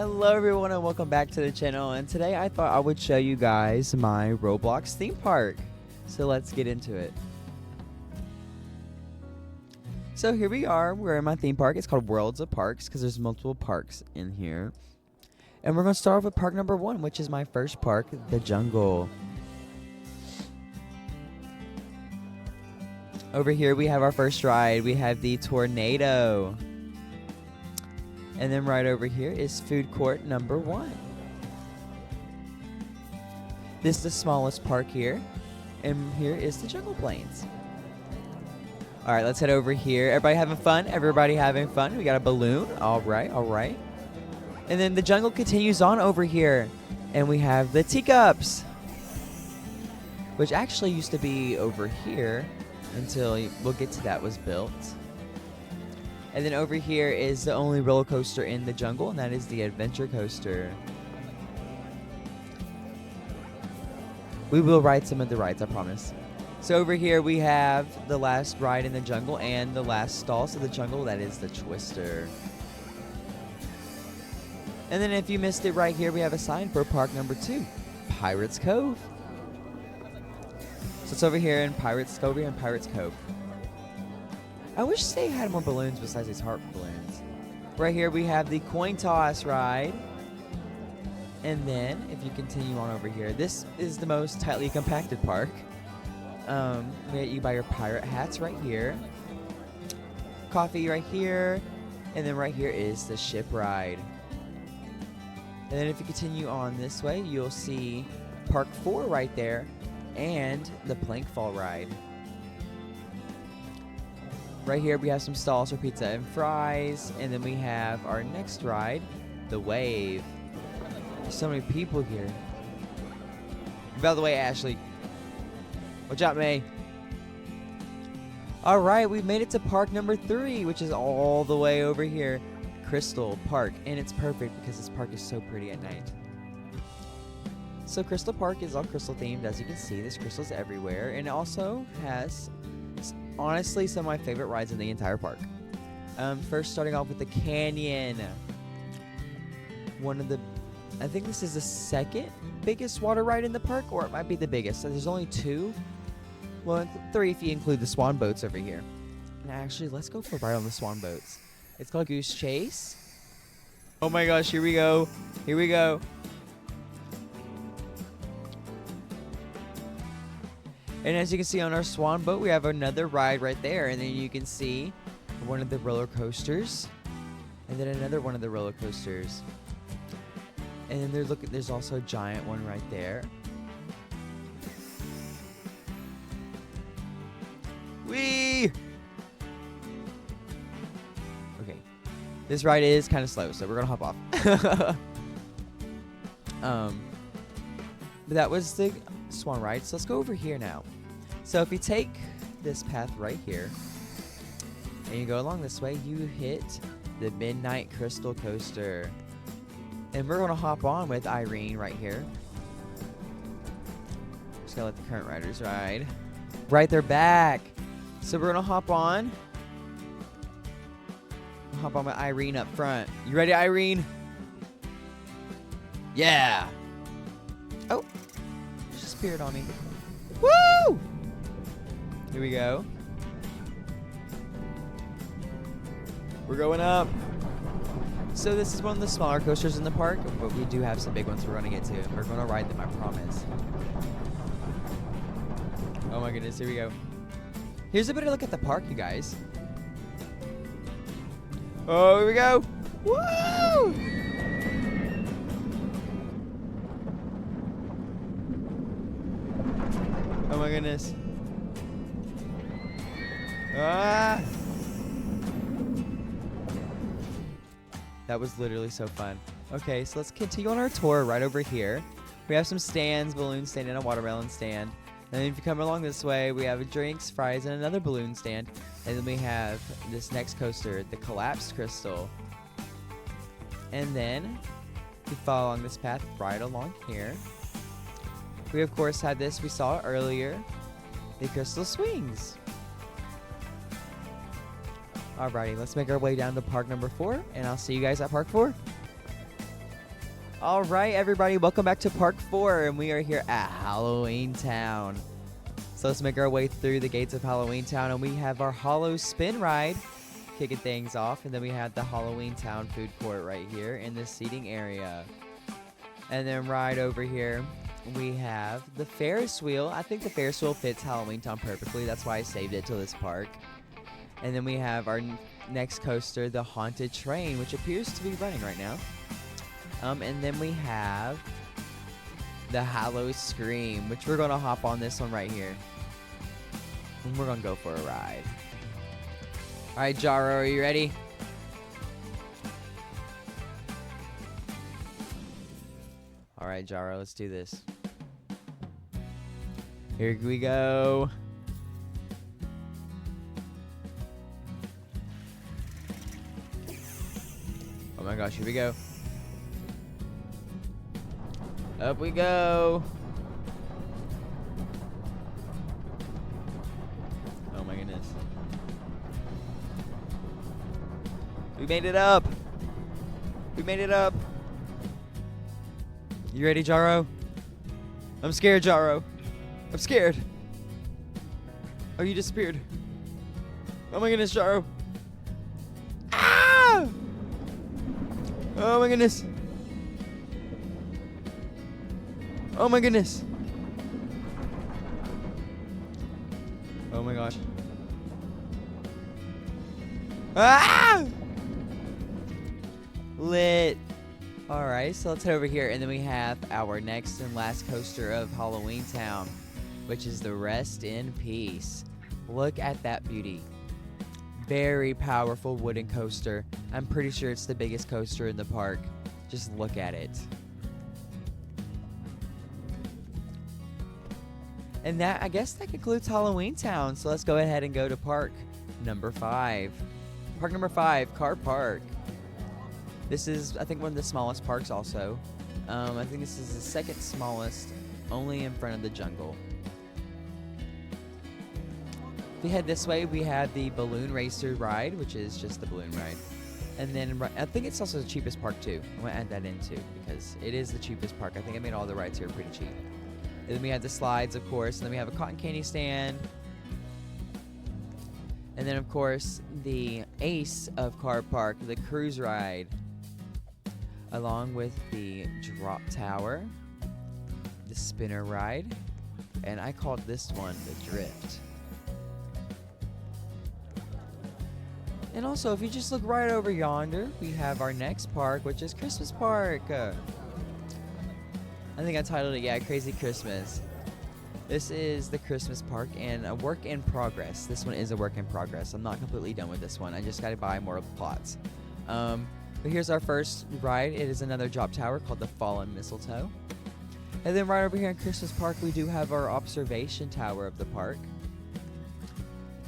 Hello everyone and welcome back to the channel, and today I thought I would show you guys my Roblox theme park. So let's get into it. So here we are, we're in my theme park. It's called Worlds of Parks because there's multiple parks in here. And we're going to start off with park number 1, which is my first park, the jungle. Over here we have our first ride. We have the tornado. And then right over here is food court number 1. This is the smallest park here. And here is the jungle plains. Alright, let's head over here. Everybody having fun? Everybody having fun? We got a balloon. Alright, alright. And then the jungle continues on over here. And we have the teacups, which actually used to be over here until, we'll get to that, was built. And then over here is the only roller coaster in the jungle, and that is the adventure coaster. We will ride some of the rides, I promise. So over here we have the last ride in the jungle and the last stalls of the jungle, that is the Twister. And then if you missed it right here, we have a sign for park number 2, Pirates Cove. So it's over here in Pirates Cove. I wish they had more balloons besides these heart balloons. Right here we have the coin toss ride. And then if you continue on over here, this is the most tightly compacted park. You buy your pirate hats right here. Coffee right here. And then right here is the ship ride. And then if you continue on this way, you'll see park 4 right there and the plank fall ride. Right here we have some stalls for pizza and fries, and then we have our next ride, the wave. There's so many people here. By the way, Ashley, watch out, May. Alright, we've made it to park number 3, which is all the way over here, Crystal Park, and it's perfect because this park is so pretty at night. So Crystal Park is all crystal themed. As you can see, there's crystals everywhere, and it also has honestly some of my favorite rides in the entire park. First starting off with the canyon. I think this is the second biggest water ride in the park, or it might be the biggest. So there's only 2. Well, 3 if you include the swan boats over here. And actually, let's go for a ride on the swan boats. It's called Goose Chase. Oh my gosh, here we go. Here we go. And as you can see on our swan boat, we have another ride right there. And then you can see one of the roller coasters. And then another one of the roller coasters. And then there's also a giant one right there. Whee! Okay. This ride is kind of slow, so we're going to hop off. But that was the swan ride, so let's go over here now. So if you take this path right here and you go along this way, you hit the Midnight Crystal Coaster, and we're going to hop on with Irene right here. Just gonna let the current riders ride. Right, they're back. So we're gonna hop on with Irene up front. You ready, Irene? Yeah. Oh, she speared on me. Woo! Here we go. We're going up. So this is one of the smaller coasters in the park, but we do have some big ones we're going to get to. We're going to ride them, I promise. Oh my goodness, here we go. Here's a better look at the park, you guys. Oh, here we go. Woo! Oh my goodness. Ah! That was literally so fun. Okay, so let's continue on our tour right over here. We have some stands, balloon stand and a watermelon stand. And then if you come along this way, we have drinks, fries, and another balloon stand. And then we have this next coaster, the Collapsed Crystal. And then you follow along this path right along here. We of course have this, we saw it earlier, the Crystal Swings. Alrighty, let's make our way down to park number 4, and I'll see you guys at park 4. All right, everybody, welcome back to Park 4, and we are here at Halloween Town. So let's make our way through the gates of Halloween Town, and we have our Hollow Spin Ride kicking things off, and then we have the Halloween Town food court right here in the seating area. And then right over here, we have the Ferris wheel. I think the Ferris wheel fits Halloween Town perfectly. That's why I saved it to this park. And then we have our next coaster, the Haunted Train, which appears to be running right now. And then we have the Hallow Scream, which we're going to hop on this one right here. And we're going to go for a ride. All right, Jaro, are you ready? All right, Jaro, let's do this. Here we go. Oh my gosh, here we go. Up we go. Oh my goodness. We made it up. We made it up. You ready, Jaro? I'm scared, Jaro. I'm scared. Oh, you disappeared. Oh my goodness, Jaro. Ah! Oh my goodness. Oh my goodness. Oh my gosh. Ah! Lit. Alright, so let's head over here, and then we have our next and last coaster of Halloween Town, which is the Rest in Peace. Look at that beauty. Very powerful wooden coaster. I'm pretty sure it's the biggest coaster in the park. Just look at it. And that, I guess that concludes Halloween Town. So let's go ahead and go to park number 5. Park number 5, Car Park. This is, I think, one of the smallest parks also. I think this is the second smallest, only in front of the jungle. If we head this way, we have the Balloon Racer ride, which is just the balloon ride. And then, I think it's also the cheapest park too. I'm going to add that in too, because it is the cheapest park. I think I made all the rides here pretty cheap. And then we have the slides, of course. And then we have a cotton candy stand. And then, of course, the ace of Car Park, the cruise ride. Along with the drop tower, the spinner ride, and I called this one the drift. And also, if you just look right over yonder, we have our next park, which is Christmas Park. I think I titled it, yeah, Crazy Christmas. This is the Christmas Park and a work in progress. This one is a work in progress. I'm not completely done with this one. I just got to buy more plots. But here's our first ride. It is another drop tower called the Fallen Mistletoe. And then right over here in Christmas Park, we do have our observation tower of the park.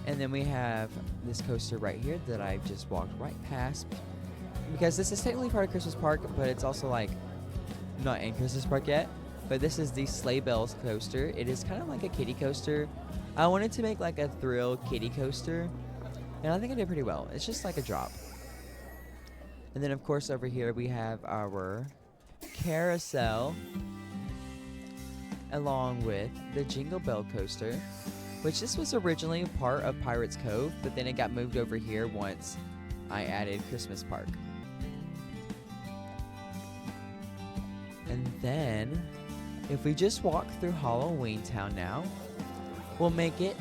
And then we have this coaster right here that I just walked right past. Because this is technically part of Christmas Park, but it's also like not in Christmas Park yet. But this is the Sleigh Bells coaster. It is kind of like a kiddie coaster. I wanted to make like a thrill kiddie coaster. And I think I did pretty well. It's just like a drop. And then, of course, over here we have our carousel, along with the Jingle Bell coaster, which this was originally part of Pirates Cove, but then it got moved over here once I added Christmas Park. And then, if we just walk through Halloween Town now, we'll make it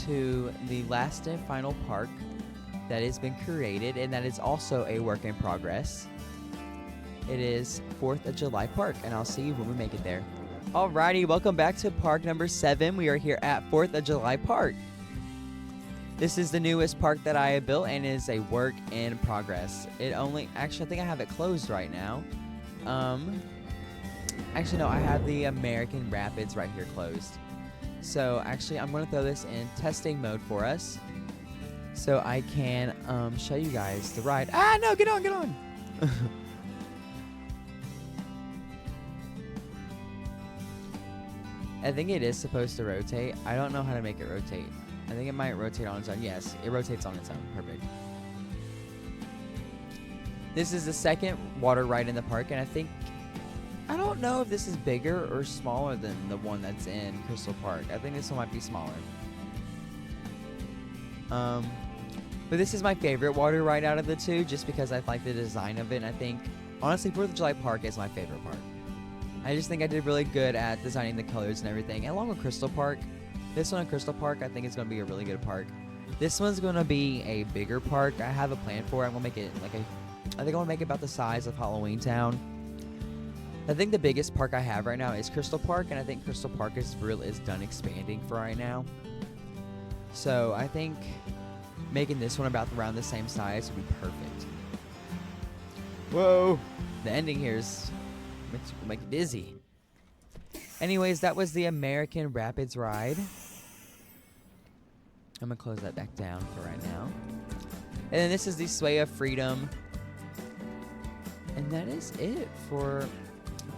to the last and final park that has been created, and that is also a work in progress. It is 4th of July Park, and I'll see you when we make it there. Alrighty, welcome back to park number 7. We are here at 4th of July Park. This is the newest park that I have built, and is a work in progress. Actually, I think I have it closed right now. Actually, no, I have the American Rapids right here closed. So, actually, I'm going to throw this in testing mode for us, so I can show you guys the ride. Ah, no, get on, get on. I think it is supposed to rotate. I don't know how to make it rotate. I think it might rotate on its own. Yes, it rotates on its own. Perfect. This is the second water ride in the park, and I think I don't know if this is bigger or smaller than the one that's in Crystal Park. I think this one might be smaller. But this is my favorite water ride out of the two, just because I like the design of it. And I think, honestly, 4th of July Park is my favorite park. I just think I did really good at designing the colors and everything. And along with Crystal Park, this one in Crystal Park, I think is going to be a really good park. This one's going to be a bigger park. I have a plan for it. I'm going to make it like I think I want to make it about the size of Halloween Town. I think the biggest park I have right now is Crystal Park, and I think Crystal Park is done expanding for right now. So I think making this one about around the same size would be perfect. Whoa! The ending here makes me dizzy. Anyways, that was the American Rapids ride. I'm gonna close that back down for right now. And then this is the Sway of Freedom. And that is it for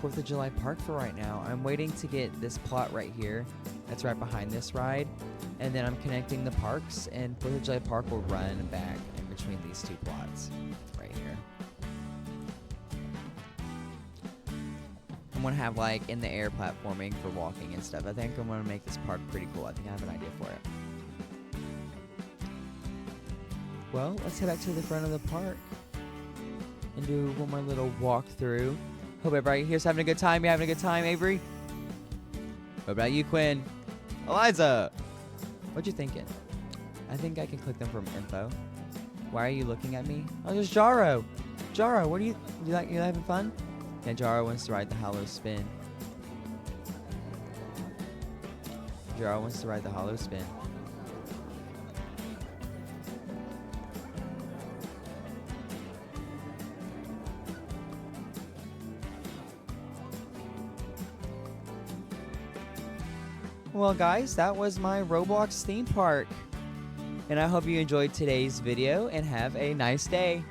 4th of July Park for right now. I'm waiting to get this plot right here. That's right behind this ride. And then I'm connecting the parks, and 4th of July Park will run back in between these two plots right here. I'm going to have like in the air platforming for walking and stuff. I think I'm going to make this park pretty cool. I think I have an idea for it. Well, let's head back to the front of the park and do one more little walkthrough. Hope everybody here's having a good time. You having a good time, Avery? What about you, Quinn? Eliza! What you thinking? I think I can click them from info. Why are you looking at me? Oh, there's Jaro. Jaro, what are you having fun? Yeah, Jaro wants to ride the hollow spin. Jaro wants to ride the hollow spin. Well, guys, that was my Roblox theme park. And I hope you enjoyed today's video and have a nice day.